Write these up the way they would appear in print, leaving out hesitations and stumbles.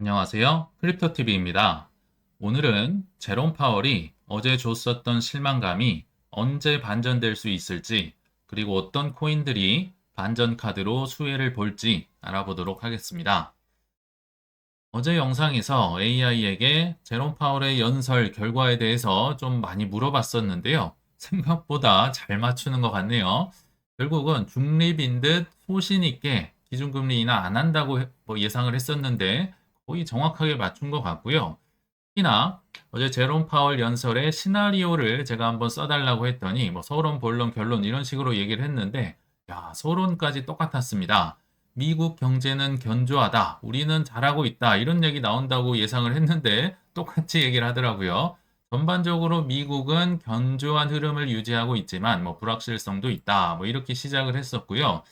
안녕하세요. 크립토TV입니다. 오늘은 제롬 파월이 어제 줬었던 실망감이 언제 반전될 수 있을지, 그리고 어떤 코인들이 반전 카드로 수혜를 볼지 알아보도록 하겠습니다. 어제 영상에서 AI에게 제롬 파월의 연설 결과에 대해서 좀 많이 물어봤었는데요. 생각보다 잘 맞추는 것 같네요. 결국은 중립인 듯 소신 있게 기준금리 인하 안 한다고 예상을 했었는데 거의 정확하게 맞춘 것 같고요. 특히나 어제 제롬 파월 연설의 시나리오를 제가 한번 써달라고 했더니 뭐 서론, 본론, 결론 이런 식으로 얘기를 했는데 서론까지 똑같았습니다. 미국 경제는 견조하다. 우리는 잘하고 있다. 이런 얘기 나온다고 예상을 했는데 똑같이 얘기를 하더라고요. 전반적으로 미국은 견조한 흐름을 유지하고 있지만 뭐 불확실성도 있다. 뭐 이렇게 시작을 했었고요.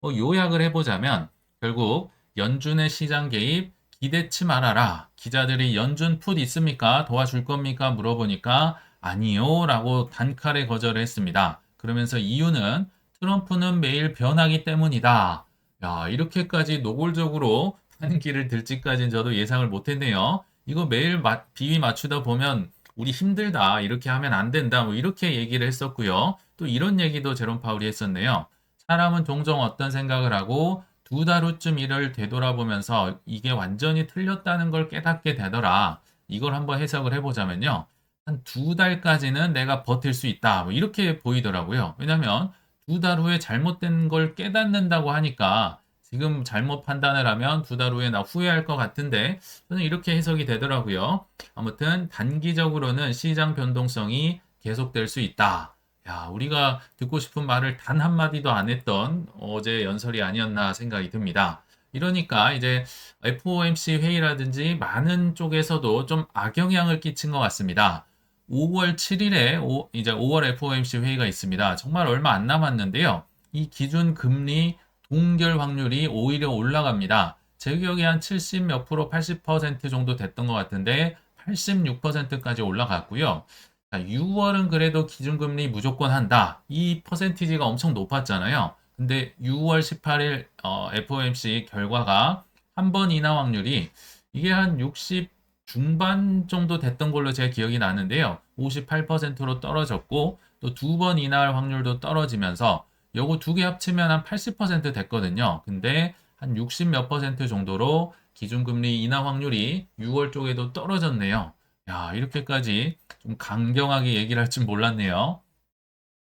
요약을 해보자면 결국 연준의 시장 개입 기대치 말아라. 기자들이 연준 풋 있습니까? 도와줄 겁니까? 물어보니까 아니요. 라고 단칼에 거절을 했습니다. 그러면서 이유는 트럼프는 매일 변하기 때문이다. 야, 이렇게까지 노골적으로 한기를 들지까지는 저도 예상을 못했네요. 이거 매일 비위 맞추다 보면 우리 힘들다. 이렇게 하면 안 된다. 뭐 이렇게 얘기를 했었고요. 또 이런 얘기도 제롬 파울이 했었네요. 사람은 종종 어떤 생각을 하고 두 달 후쯤 일을 되돌아보면서 이게 완전히 틀렸다는 걸 깨닫게 되더라. 이걸 한번 해석을 해보자면요. 한 두 달까지는 내가 버틸 수 있다. 뭐 이렇게 보이더라고요. 왜냐하면 두 달 후에 잘못된 걸 깨닫는다고 하니까 지금 잘못 판단을 하면 두 달 후에 나 후회할 것 같은데 저는 이렇게 해석이 되더라고요. 아무튼 단기적으로는 시장 변동성이 계속될 수 있다. 야, 우리가 듣고 싶은 말을 단 한마디도 안 했던 어제 연설이 아니었나 생각이 듭니다. 이러니까 이제 FOMC 회의라든지 많은 쪽에서도 좀 악영향을 끼친 것 같습니다. 5월 7일에 이제 5월 FOMC 회의가 있습니다. 정말 얼마 안 남았는데요. 이 기준 금리 동결 확률이 오히려 올라갑니다. 제 기억에 한 70 몇 프로, 80% 정도 됐던 것 같은데 86%까지 올라갔고요. 6월은 그래도 기준금리 무조건 한다. 이 퍼센티지가 엄청 높았잖아요. 근데 6월 18일 FOMC 결과가 한 번 인하 확률이 이게 한 60 중반 정도 됐던 걸로 제 기억이 나는데요. 58%로 떨어졌고 또 두 번 인하할 확률도 떨어지면서 요거 두 개 합치면 한 80% 됐거든요. 근데 한 60 몇 퍼센트 정도로 기준금리 인하 확률이 6월 쪽에도 떨어졌네요. 야, 이렇게까지 좀 강경하게 얘기를 할 줄 몰랐네요.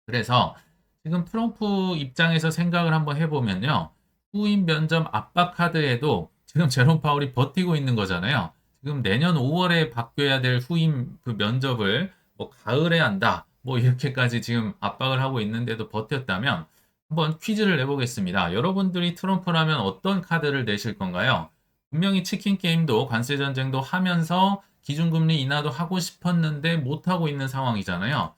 그래서 지금 트럼프 입장에서 생각을 한번 해보면요. 후임 면접 압박 카드에도 지금 제롬 파월이 버티고 있는 거잖아요. 지금 내년 5월에 바뀌어야 될 후임 그 면접을 뭐 가을에 한다. 뭐 이렇게까지 지금 압박을 하고 있는데도 버텼다면 한번 퀴즈를 내보겠습니다. 여러분들이 트럼프라면 어떤 카드를 내실 건가요? 분명히 치킨 게임도 관세 전쟁도 하면서 기준금리 인하도 하고 싶었는데 못하고 있는 상황이잖아요.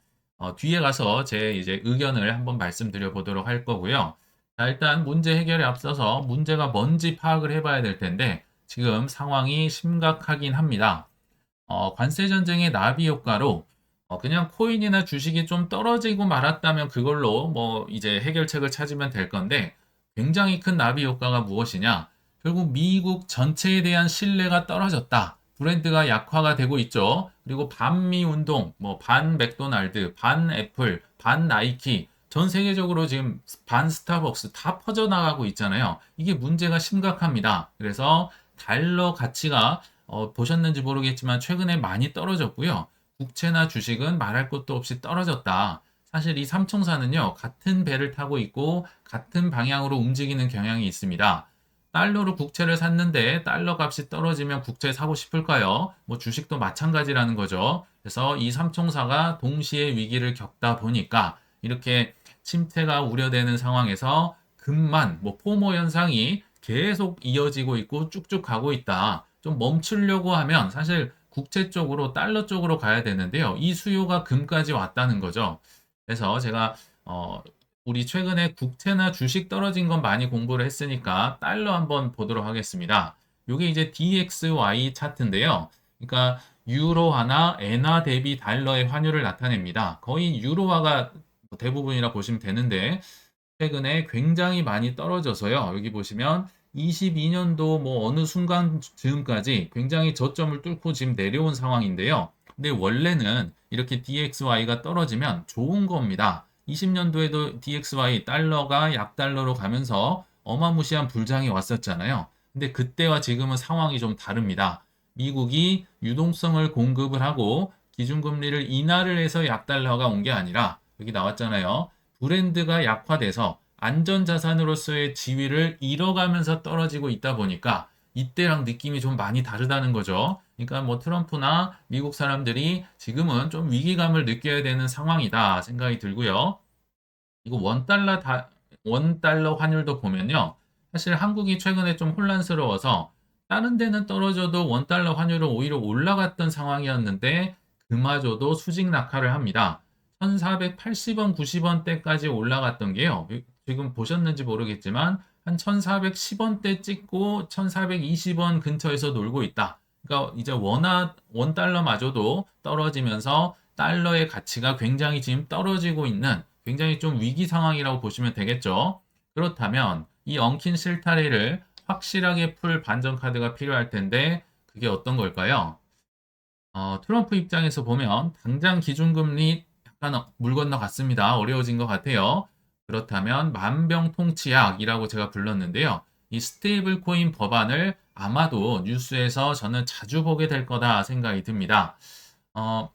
뒤에 가서 제 이제 의견을 한번 말씀드려 보도록 할 거고요. 자, 일단 문제 해결에 앞서서 문제가 뭔지 파악을 해봐야 될 텐데 지금 상황이 심각하긴 합니다. 관세 전쟁의 나비 효과로 그냥 코인이나 주식이 좀 떨어지고 말았다면 그걸로 뭐 이제 해결책을 찾으면 될 건데 굉장히 큰 나비 효과가 무엇이냐? 결국 미국 전체에 대한 신뢰가 떨어졌다. 브랜드가 약화가 되고 있죠. 그리고 반미 운동, 뭐 반 맥도날드, 반 애플, 반 나이키, 전 세계적으로 지금 반 스타벅스 다 퍼져나가고 있잖아요. 이게 문제가 심각합니다. 그래서 달러 가치가 보셨는지 모르겠지만 최근에 많이 떨어졌고요. 국채나 주식은 말할 것도 없이 떨어졌다. 사실 이 삼총사는요, 같은 배를 타고 있고 같은 방향으로 움직이는 경향이 있습니다. 달러로 국채를 샀는데 달러 값이 떨어지면 국채 사고 싶을까요? 뭐 주식도 마찬가지라는 거죠. 그래서 이 삼총사가 동시에 위기를 겪다 보니까 이렇게 침체가 우려되는 상황에서 금만 뭐 포모 현상이 계속 이어지고 있고 쭉쭉 가고 있다. 좀 멈추려고 하면 사실 국채 쪽으로 달러 쪽으로 가야 되는데요. 이 수요가 금까지 왔다는 거죠. 그래서 제가 우리 최근에 국채나 주식 떨어진 건 많이 공부를 했으니까 달러 한번 보도록 하겠습니다. 이게 이제 DXY 차트인데요. 그러니까 유로화나 엔화 대비 달러의 환율을 나타냅니다. 거의 유로화가 대부분이라 보시면 되는데 최근에 굉장히 많이 떨어져서요. 여기 보시면 22년도 뭐 어느 순간 즈음까지 굉장히 저점을 뚫고 지금 내려온 상황인데요. 근데 원래는 이렇게 DXY가 떨어지면 좋은 겁니다. 20년도에도 DXY 달러가 약달러로 가면서 어마무시한 불장이 왔었잖아요. 근데 그때와 지금은 상황이 좀 다릅니다. 미국이 유동성을 공급을 하고 기준금리를 인하를 해서 약달러가 온 게 아니라 여기 나왔잖아요. 브랜드가 약화돼서 안전자산으로서의 지위를 잃어가면서 떨어지고 있다 보니까 이때랑 느낌이 좀 많이 다르다는 거죠. 그러니까 뭐 트럼프나 미국 사람들이 지금은 좀 위기감을 느껴야 되는 상황이다 생각이 들고요. 이거 원달러 환율도 보면요. 사실 한국이 최근에 좀 혼란스러워서 다른 데는 떨어져도 원달러 환율은 오히려 올라갔던 상황이었는데 그마저도 수직 낙하를 합니다. 1480원, 90원대까지 올라갔던 게요. 지금 보셨는지 모르겠지만 한 1410원대 찍고 1420원 근처에서 놀고 있다. 그러니까 이제 원달러마저도 떨어지면서 달러의 가치가 굉장히 지금 떨어지고 있는 굉장히 좀 위기 상황이라고 보시면 되겠죠. 그렇다면 이 엉킨 실타래를 확실하게 풀 반전 카드가 필요할 텐데 그게 어떤 걸까요? 트럼프 입장에서 보면 당장 기준금리 약간 물 건너갔습니다. 어려워진 것 같아요. 그렇다면 만병통치약이라고 제가 불렀는데요. 이 스테이블 코인 법안을 아마도 뉴스에서 저는 자주 보게 될 거다 생각이 듭니다. 어,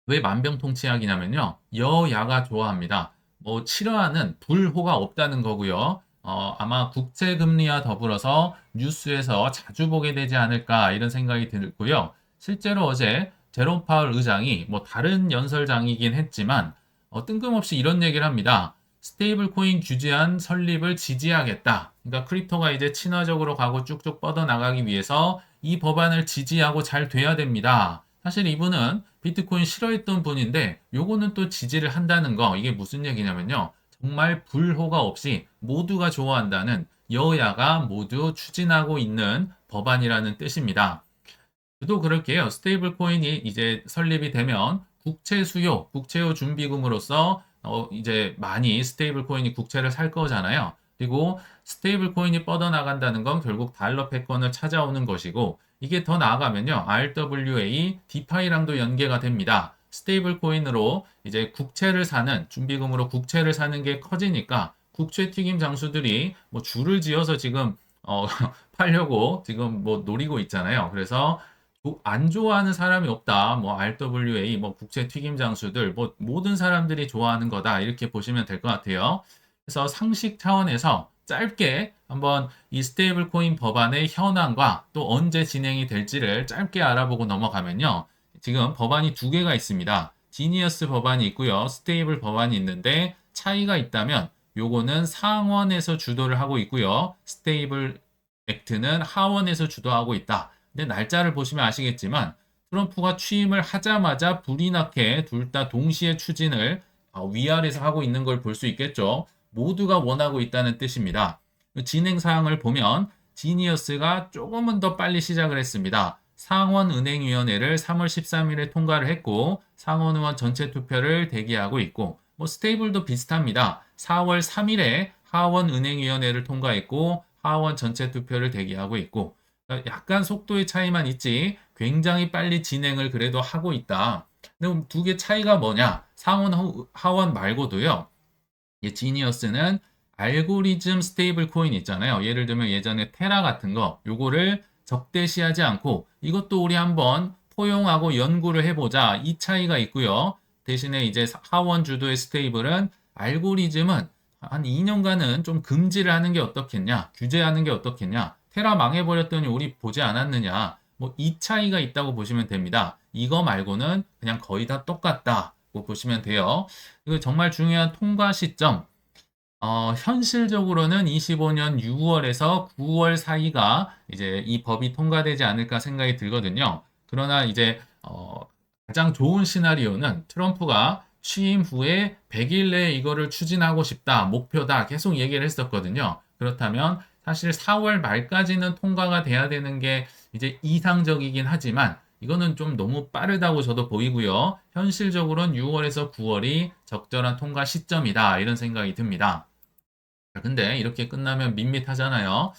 왜 만병통치약이냐면요. 여야가 좋아합니다. 뭐 싫어하는 불호가 없다는 거고요. 아마 국채금리와 더불어서 뉴스에서 자주 보게 되지 않을까 이런 생각이 들고요. 실제로 어제 제롬 파월 의장이 뭐 다른 연설장이긴 했지만 뜬금없이 이런 얘기를 합니다. 스테이블 코인 규제안 설립을 지지하겠다. 그러니까 크립토가 이제 친화적으로 가고 쭉쭉 뻗어나가기 위해서 이 법안을 지지하고 잘 돼야 됩니다. 사실 이분은 비트코인 싫어했던 분인데 요거는 또 지지를 한다는 거 이게 무슨 얘기냐면요. 정말 불호가 없이 모두가 좋아한다는 여야가 모두 추진하고 있는 법안이라는 뜻입니다. 저도 그럴게요. 스테이블 코인이 이제 설립이 되면 국채 준비금으로서 이제 많이 스테이블 코인이 국채를 살 거잖아요. 그리고 스테이블 코인이 뻗어나간다는 건 결국 달러 패권을 찾아오는 것이고 이게 더 나아가면요. RWA, 디파이랑도 연계가 됩니다. 스테이블 코인으로 이제 국채를 사는 준비금으로 국채를 사는 게 커지니까 국채 튀김 장수들이 뭐 줄을 지어서 지금 팔려고 지금 뭐 노리고 있잖아요. 그래서 안 좋아하는 사람이 없다. 뭐 RWA, 뭐 국채 튀김 장수들, 뭐 모든 사람들이 좋아하는 거다. 이렇게 보시면 될 것 같아요. 그래서 상식 차원에서 짧게 한번 이 스테이블 코인 법안의 현황과 또 언제 진행이 될지를 짧게 알아보고 넘어가면요. 지금 법안이 두 개가 있습니다. 지니어스 법안이 있고요. 스테이블 법안이 있는데 차이가 있다면 요거는 상원에서 주도를 하고 있고요. 스테이블 액트는 하원에서 주도하고 있다. 근데 날짜를 보시면 아시겠지만 트럼프가 취임을 하자마자 불이 나게 둘 다 동시에 추진을 위아래서 하고 있는 걸 볼 수 있겠죠. 모두가 원하고 있다는 뜻입니다. 진행 사항을 보면 지니어스가 조금은 더 빨리 시작을 했습니다. 상원은행위원회를 3월 13일에 통과를 했고 상원 의원 전체 투표를 대기하고 있고 뭐 스테이블도 비슷합니다. 4월 3일에 하원은행위원회를 통과했고 하원 전체 투표를 대기하고 있고 약간 속도의 차이만 있지 굉장히 빨리 진행을 그래도 하고 있다. 근데 두 개 차이가 뭐냐? 상원, 하원 말고도요. 지니어스는 알고리즘 스테이블 코인 있잖아요. 예를 들면 예전에 테라 같은 거 요거를 적대시하지 않고 이것도 우리 한번 포용하고 연구를 해보자. 이 차이가 있고요. 대신에 이제 하원 주도의 스테이블은 알고리즘은 한 2년간은 좀 금지를 하는 게 어떻겠냐, 규제하는 게 어떻겠냐, 테라 망해버렸더니 우리 보지 않았느냐, 뭐 이 차이가 있다고 보시면 됩니다. 이거 말고는 그냥 거의 다 똑같다고 보시면 돼요. 이거 정말 중요한 통과 시점. 현실적으로는 25년 6월에서 9월 사이가 이제 이 법이 통과되지 않을까 생각이 들거든요. 그러나 이제 가장 좋은 시나리오는 트럼프가 취임 후에 100일 내에 이거를 추진하고 싶다, 목표다 계속 얘기를 했었거든요. 그렇다면 사실 4월 말까지는 통과가 돼야 되는 게 이제 이상적이긴 하지만 이거는 좀 너무 빠르다고 저도 보이고요. 현실적으로는 6월에서 9월이 적절한 통과 시점이다 이런 생각이 듭니다. 근데 이렇게 끝나면 밋밋하잖아요.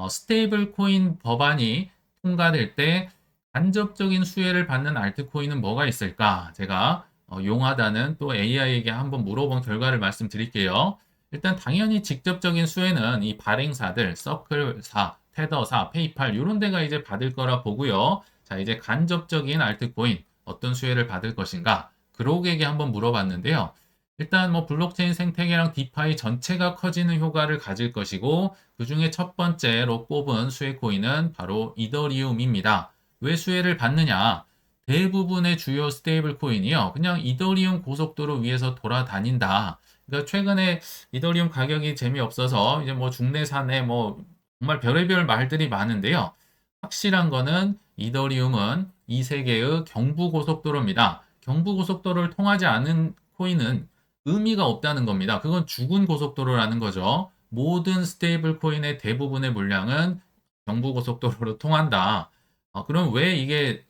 스테이블 코인 법안이 통과될 때 간접적인 수혜를 받는 알트코인은 뭐가 있을까? 제가 용하다는 또 AI에게 한번 물어본 결과를 말씀드릴게요. 일단 당연히 직접적인 수혜는 이 발행사들, 서클사, 테더사, 페이팔 이런 데가 이제 받을 거라 보고요. 자, 이제 간접적인 알트코인 어떤 수혜를 받을 것인가? 그로그에게 한번 물어봤는데요. 일단 뭐 블록체인 생태계랑 디파이 전체가 커지는 효과를 가질 것이고 그 중에 첫 번째로 꼽은 수혜 코인은 바로 이더리움입니다. 왜 수혜를 받느냐? 대부분의 주요 스테이블 코인이요. 그냥 이더리움 고속도로 위에서 돌아다닌다. 그러니까 최근에 이더리움 가격이 재미없어서 이제 뭐 중내 산에 뭐 정말 별의별 말들이 많은데요. 확실한 거는 이더리움은 이 세계의 경부 고속도로입니다. 경부 고속도로를 통하지 않은 코인은 의미가 없다는 겁니다. 그건 죽은 고속도로라는 거죠. 모든 스테이블 코인의 대부분의 물량은 경부고속도로로 통한다. 그럼 왜 이게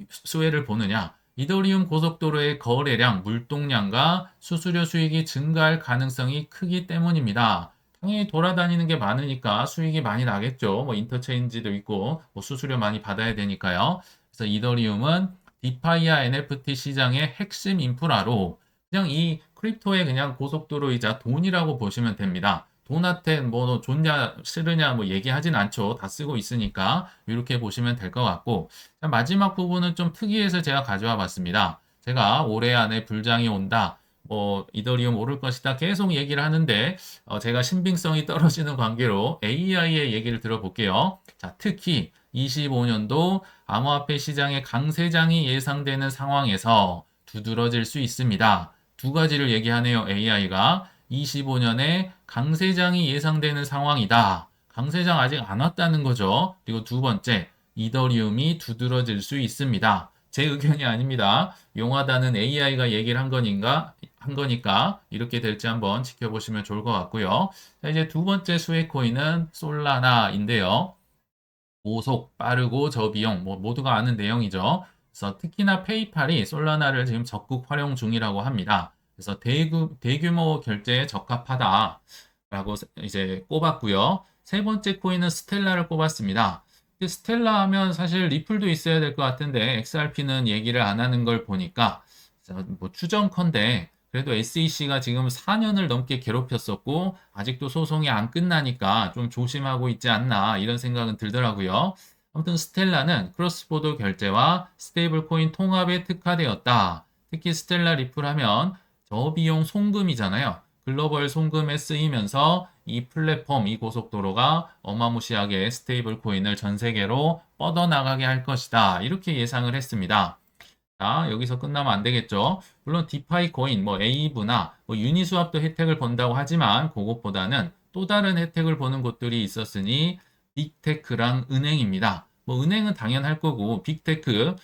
수혜를 보느냐? 이더리움 고속도로의 거래량, 물동량과 수수료 수익이 증가할 가능성이 크기 때문입니다. 당연히 돌아다니는 게 많으니까 수익이 많이 나겠죠. 뭐 인터체인지도 있고 뭐 수수료 많이 받아야 되니까요. 그래서 이더리움은 디파이와 NFT 시장의 핵심 인프라로 그냥 이 크립토의 그냥 고속도로이자 돈이라고 보시면 됩니다. 돈한테 뭐 좋냐 싫으냐 뭐 얘기하진 않죠. 다 쓰고 있으니까 이렇게 보시면 될 것 같고 자, 마지막 부분은 좀 특이해서 제가 가져와 봤습니다. 제가 올해 안에 불장이 온다. 뭐 이더리움 오를 것이다 계속 얘기를 하는데 제가 신빙성이 떨어지는 관계로 AI의 얘기를 들어볼게요. 자, 특히 25년도 암호화폐 시장의 강세장이 예상되는 상황에서 두드러질 수 있습니다. 두 가지를 얘기하네요. AI가 25년에 강세장이 예상되는 상황이다. 강세장 아직 안 왔다는 거죠. 그리고 두 번째, 이더리움이 두드러질 수 있습니다. 제 의견이 아닙니다. 용하다는 AI가 얘기를 한 거니까 이렇게 될지 한번 지켜보시면 좋을 것 같고요. 자, 이제 두 번째 수혜 코인은 솔라나인데요. 고속, 빠르고 저비용, 뭐 모두가 아는 내용이죠. 그래서 특히나 페이팔이 솔라나를 지금 적극 활용 중이라고 합니다. 그래서 대규모 결제에 적합하다라고 이제 꼽았고요. 세 번째 코인은 스텔라를 꼽았습니다. 스텔라 하면 사실 리플도 있어야 될 것 같은데 XRP는 얘기를 안 하는 걸 보니까 뭐 추정컨대 그래도 SEC가 지금 4년을 넘게 괴롭혔었고 아직도 소송이 안 끝나니까 좀 조심하고 있지 않나 이런 생각은 들더라고요. 아무튼 스텔라는 크로스보더 결제와 스테이블 코인 통합에 특화되었다. 특히 스텔라 리플 하면 저비용 송금이잖아요. 글로벌 송금에 쓰이면서 이 플랫폼, 이 고속도로가 어마무시하게 스테이블 코인을 전 세계로 뻗어나가게 할 것이다. 이렇게 예상을 했습니다. 자, 여기서 끝나면 안 되겠죠. 물론 디파이 코인, 뭐 에이브나 뭐 유니스왑도 혜택을 본다고 하지만 그것보다는 또 다른 혜택을 보는 곳들이 있었으니 빅테크랑 은행입니다. 뭐 은행은 당연할 거고 빅테크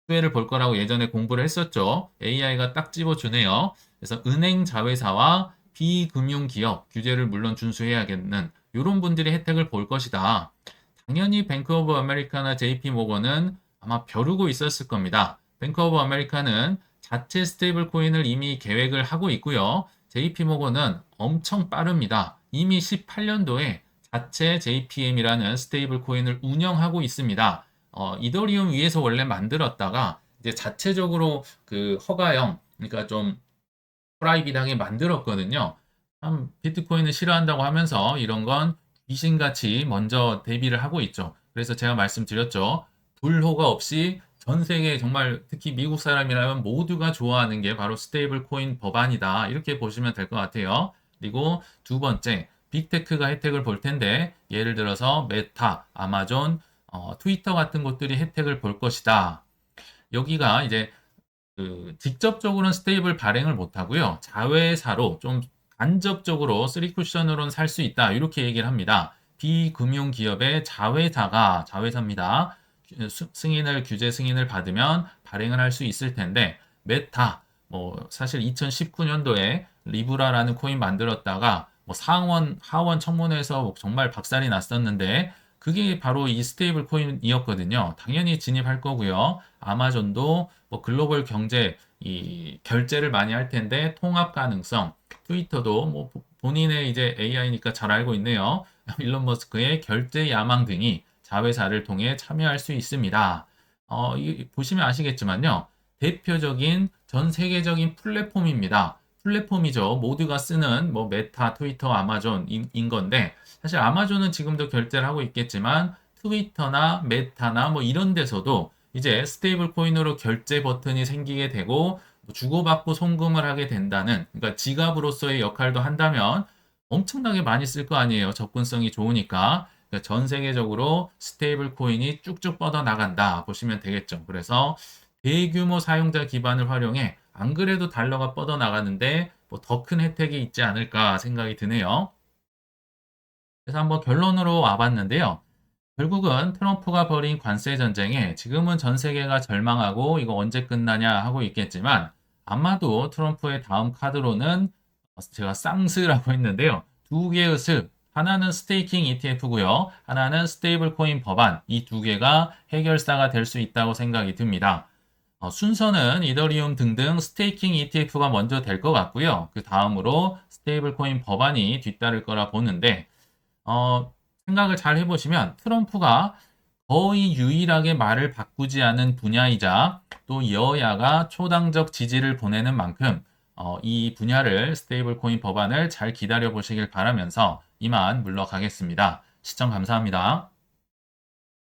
수혜를 볼 거라고 예전에 공부를 했었죠. AI가 딱 집어주네요. 그래서 은행 자회사와 비금융 기업 규제를 물론 준수해야겠는 이런 분들이 혜택을 볼 것이다. 당연히 뱅크 오브 아메리카나 JP 모건은 아마 벼르고 있었을 겁니다. 뱅크 오브 아메리카는 자체 스테이블 코인을 이미 계획을 하고 있고요. JP 모건은 엄청 빠릅니다. 이미 18년도에 자체 JPM이라는 스테이블 코인을 운영하고 있습니다. 이더리움 위에서 원래 만들었다가 이제 자체적으로 그 허가형, 그러니까 좀 프라이빗하게 만들었거든요. 참 비트코인을 싫어한다고 하면서 이런 건 귀신같이 먼저 대비를 하고 있죠. 그래서 제가 말씀드렸죠. 불호가 없이 전 세계 정말 특히 미국 사람이라면 모두가 좋아하는 게 바로 스테이블 코인 법안이다. 이렇게 보시면 될 것 같아요. 그리고 두 번째, 빅테크가 혜택을 볼 텐데 예를 들어서 메타, 아마존, 트위터 같은 곳들이 혜택을 볼 것이다. 여기가 이제 직접적으로는 스테이블 발행을 못 하고요. 자회사로 좀 간접적으로 3쿠션으로는 살 수 있다. 이렇게 얘기를 합니다. 비금융 기업의 자회사입니다. 규제 승인을 받으면 발행을 할 수 있을 텐데 메타 뭐 사실 2019년도에 리브라라는 코인 만들었다가 뭐 상원 하원 청문회에서 뭐 정말 박살이 났었는데 그게 바로 이 스테이블 코인이었거든요. 당연히 진입할 거고요. 아마존도 뭐 글로벌 경제 이 결제를 많이 할 텐데 통합 가능성, 트위터도 뭐 본인의 이제 AI니까 잘 알고 있네요. 일론 머스크의 결제 야망 등이 자회사를 통해 참여할 수 있습니다. 보시면 아시겠지만요. 대표적인 전 세계적인 플랫폼입니다. 플랫폼이죠. 모두가 쓰는 뭐 메타, 트위터, 아마존인 건데 사실 아마존은 지금도 결제를 하고 있겠지만 트위터나 메타나 뭐 이런 데서도 이제 스테이블 코인으로 결제 버튼이 생기게 되고 뭐 주고받고 송금을 하게 된다는 그러니까 지갑으로서의 역할도 한다면 엄청나게 많이 쓸 거 아니에요. 접근성이 좋으니까. 그러니까 전 세계적으로 스테이블 코인이 쭉쭉 뻗어 나간다 보시면 되겠죠. 그래서 대규모 사용자 기반을 활용해 안 그래도 달러가 뻗어 나가는데 뭐 더 큰 혜택이 있지 않을까 생각이 드네요. 그래서 한번 결론으로 와봤는데요. 결국은 트럼프가 벌인 관세 전쟁에 지금은 전 세계가 절망하고 이거 언제 끝나냐 하고 있겠지만 아마도 트럼프의 다음 카드로는 제가 쌍스라고 했는데요. 두 개의 스, 하나는 스테이킹 ETF고요. 하나는 스테이블 코인 법안. 이 두 개가 해결사가 될 수 있다고 생각이 듭니다. 순서는 이더리움 등등 스테이킹 ETF가 먼저 될 것 같고요. 그 다음으로 스테이블 코인 법안이 뒤따를 거라 보는데 생각을 잘 해보시면 트럼프가 거의 유일하게 말을 바꾸지 않은 분야이자 또 여야가 초당적 지지를 보내는 만큼 이 분야를 스테이블 코인 법안을 잘 기다려 보시길 바라면서 이만 물러가겠습니다. 시청 감사합니다.